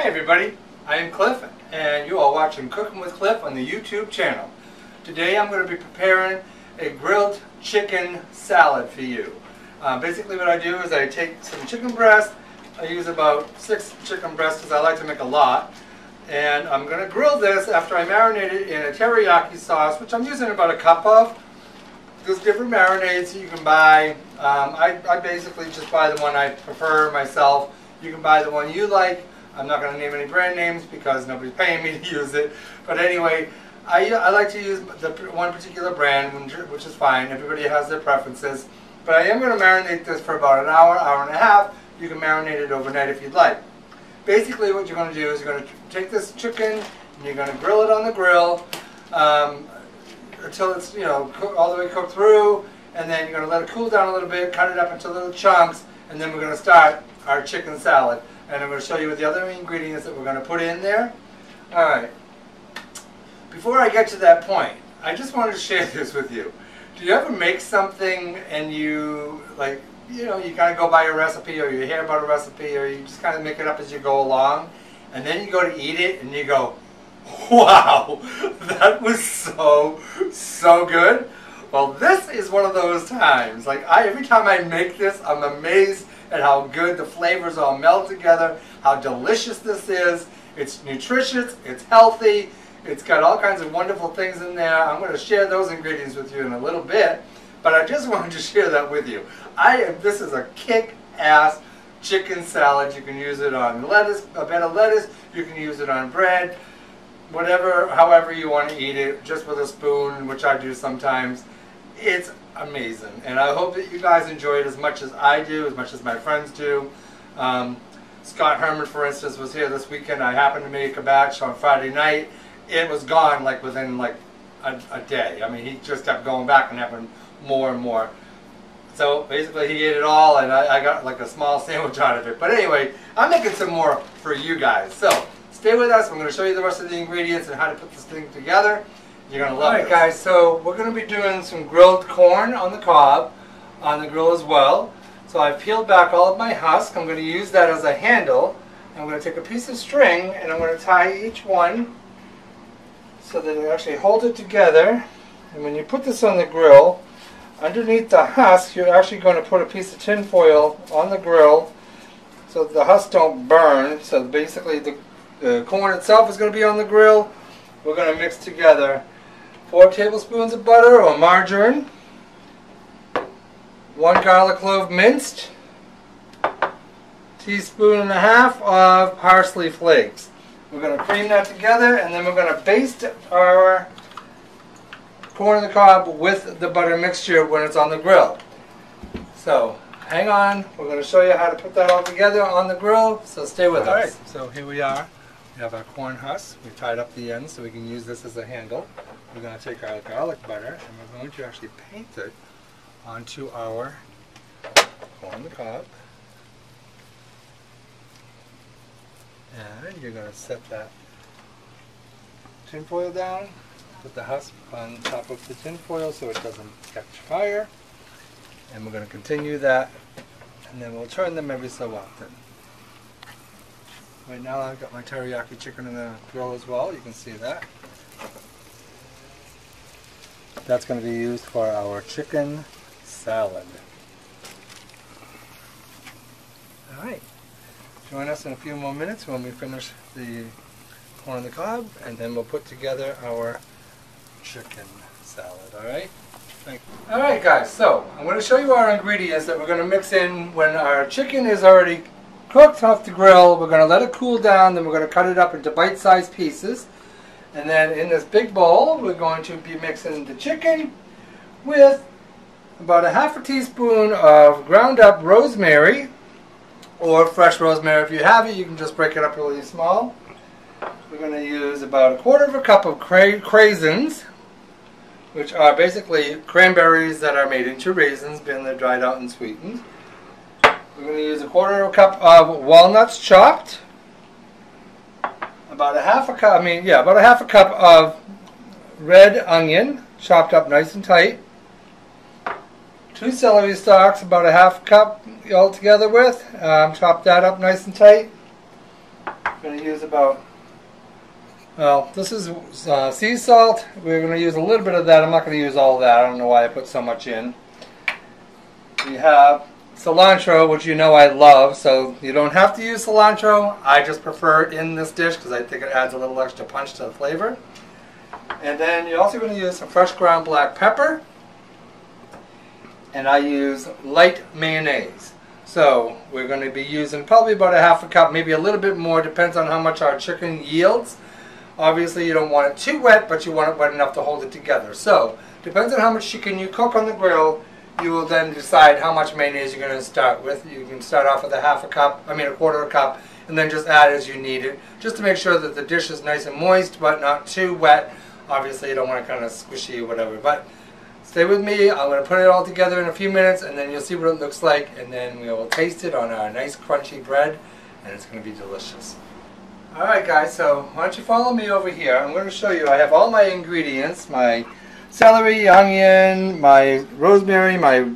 Hey everybody, I am Cliff and you are watching Cooking with Cliff on the YouTube channel. Today I'm going to be preparing a grilled chicken salad for you. Basically what I do is I take some chicken breast. I use about 6 chicken breasts because I like to make a lot. And I'm going to grill this after I marinate it in a teriyaki sauce, which I'm using about a cup of. There's different marinades that you can buy. I basically just buy the one I prefer myself. You can buy the one you like. I'm not going to name any brand names because nobody's paying me to use it. But anyway, I like to use the one particular brand, which is fine. Everybody has their preferences. But I am going to marinate this for about an hour, hour and a half. You can marinate it overnight if you'd like. Basically what you're going to do is you're going to take this chicken and you're going to grill it on the grill until it's all the way cooked through, and then you're going to let it cool down a little bit, cut it up into little chunks, and then we're going to start our chicken salad. And I'm going to show you what the other ingredients that we're going to put in there. Alright, before I get to that point, I just wanted to share this with you. Do you ever make something and you you kind of go by a recipe, or you hear about a recipe, or you just kind of make it up as you go along, and then you go to eat it and you go, wow, that was so good? Well, this is one of those times. Every time I make this, I'm amazed at how good the flavors all meld together, how delicious this is. It's nutritious, it's healthy, it's got all kinds of wonderful things in there. I'm going to share those ingredients with you in a little bit, but I just wanted to share that with you. This is a kick-ass chicken salad. You can use it on lettuce, a bed of lettuce, you can use it on bread, whatever, however you want to eat it, just with a spoon, which I do sometimes. It's amazing, and I hope that you guys enjoy it as much as I do, as much as my friends do. Scott Herman, for instance, was here this weekend. I happened to make a batch on Friday night. It was gone within a day. I mean, he just kept going back and having more and more. So basically he ate it all, and I got a small sandwich out of it. But anyway, I'm making some more for you guys. So stay with us. I'm going to show you the rest of the ingredients and how to put this thing together. You're going to love it. Alright guys, so we're going to be doing some grilled corn on the cob on the grill as well. So I've peeled back all of my husk. I'm going to use that as a handle. I'm going to take a piece of string and I'm going to tie each one so that it actually holds it together. And when you put this on the grill, underneath the husk, you're actually going to put a piece of tin foil on the grill so the husks don't burn. So basically the corn itself is going to be on the grill. We're going to mix together 4 tablespoons of butter or margarine, 1 garlic clove minced, 1.5 teaspoons of parsley flakes. We're going to cream that together, and then we're going to baste our corn on the cob with the butter mixture when it's on the grill. So hang on, we're going to show you how to put that all together on the grill, so stay with us. Alright, so here we are. We have our corn husk. We've tied up the ends so we can use this as a handle. We're going to take our garlic butter and we're going to actually paint it onto our corn on the cob. And you're going to set that tin foil down, put the husk on top of the tin foil so it doesn't catch fire. And we're going to continue that, and then we'll turn them every so often. Right now I've got my teriyaki chicken in the grill as well, you can see that. That's going to be used for our chicken salad. Alright, join us in a few more minutes when we finish the corn on the cob, and then we'll put together our chicken salad, alright? Alright guys, so I'm going to show you our ingredients that we're going to mix in when our chicken is already cooked off the grill. We're going to let it cool down, then we're going to cut it up into bite-sized pieces. And then in this big bowl, we're going to be mixing the chicken with about 1/2 teaspoon of ground up rosemary, or fresh rosemary if you have it. You can just break it up really small. We're going to use about 1/4 cup of craisins, which are basically cranberries that are made into raisins, been dried out and sweetened. We're going to use 1/4 cup of walnuts chopped. About 1/2 cup of red onion, chopped up nice and tight. 2 celery stalks, about 1/2 cup all together with. Chop that up nice and tight. I'm going to use about, well, this is sea salt. We're going to use a little bit of that. I'm not going to use all of that. I don't know why I put so much in. We have cilantro, which you know I love, so you don't have to use cilantro. I just prefer it in this dish because I think it adds a little extra punch to the flavor. And then you're also going to use some fresh ground black pepper. And I use light mayonnaise. So we're going to be using probably about a half a cup, maybe a little bit more, depends on how much our chicken yields. Obviously you don't want it too wet, but you want it wet enough to hold it together. So depends on how much chicken you cook on the grill. You will then decide how much mayonnaise you're going to start with. You can start off with a quarter cup, and then just add as you need it, just to make sure that the dish is nice and moist, but not too wet. Obviously you don't want it kind of squishy or whatever, but stay with me. I'm going to put it all together in a few minutes, and then you'll see what it looks like, and then we will taste it on our nice crunchy bread, and it's going to be delicious. Alright guys, so why don't you follow me over here. I'm going to show you, I have all my ingredients, my celery, onion, my rosemary, my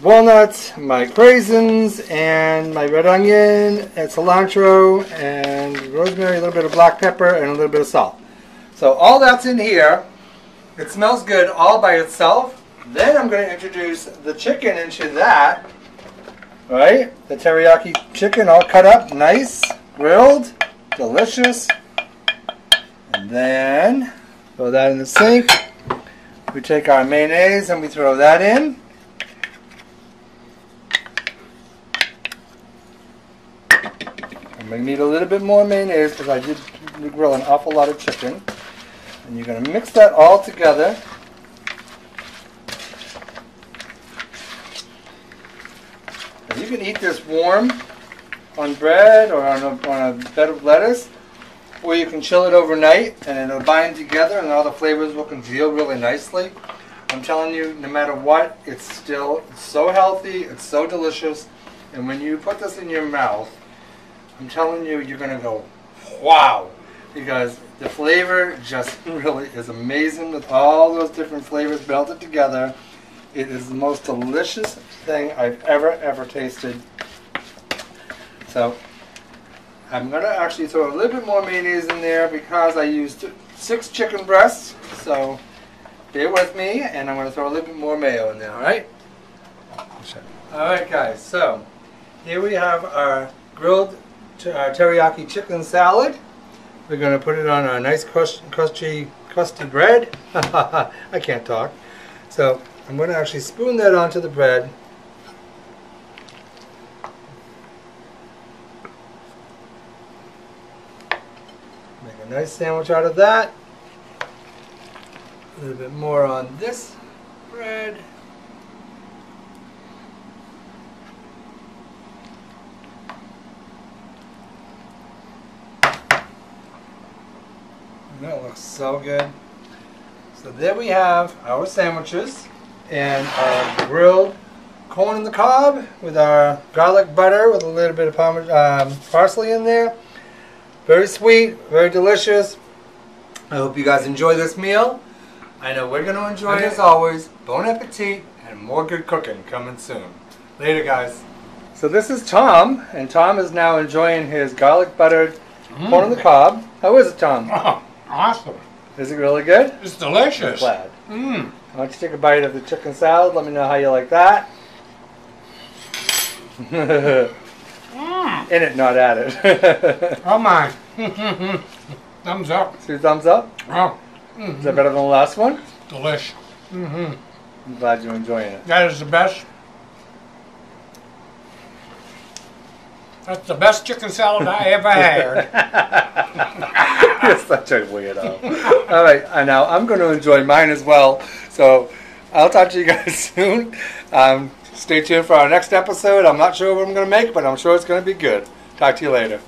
walnuts, my craisins, and my red onion, and cilantro, and rosemary, a little bit of black pepper, and a little bit of salt. So all that's in here. It smells good all by itself. Then I'm going to introduce the chicken into that. Right? The teriyaki chicken all cut up, nice, grilled, delicious. And then throw that in the sink. We take our mayonnaise and we throw that in. I'm going to need a little bit more mayonnaise because I did grill an awful lot of chicken. And you're going to mix that all together. And you can eat this warm on bread or on a bed of lettuce, or you can chill it overnight and it'll bind together and all the flavors will congeal really nicely. I'm telling you, no matter what, it's so healthy, it's so delicious, and when you put this in your mouth, I'm telling you, you're going to go, wow, because the flavor just really is amazing with all those different flavors melted together. It is the most delicious thing I've ever tasted. So I'm going to actually throw a little bit more mayonnaise in there because I used 6 chicken breasts. So bear with me, and I'm going to throw a little bit more mayo in there, alright? Alright guys, so here we have our grilled teriyaki chicken salad. We're going to put it on our nice crusty bread. I can't talk. So I'm going to actually spoon that onto the bread. Make a nice sandwich out of that. A little bit more on this bread. That looks so good. So there we have our sandwiches and our grilled corn on the cob with our garlic butter with a little bit of parsley in there. Very sweet, very delicious. I hope you guys enjoy this meal. I know we're going to enjoy it. As always, bon appetit and more good cooking coming soon. Later guys. So this is Tom, and Tom is now enjoying his garlic buttered corn on the cob. How is it, Tom? Oh. Awesome. Is it really good? It's delicious. I'm glad. Why don't you take a bite of the chicken salad? Let me know how you like that. In it, not at it. Oh my. Thumbs up. See, thumbs up? Oh. Is that better than the last one? Delish. I'm glad you're enjoying it. That is the best. That's the best chicken salad I ever had. You're such a weirdo. All right, now I'm going to enjoy mine as well. So I'll talk to you guys soon. Stay tuned for our next episode. I'm not sure what I'm going to make, but I'm sure it's going to be good. Talk to you later.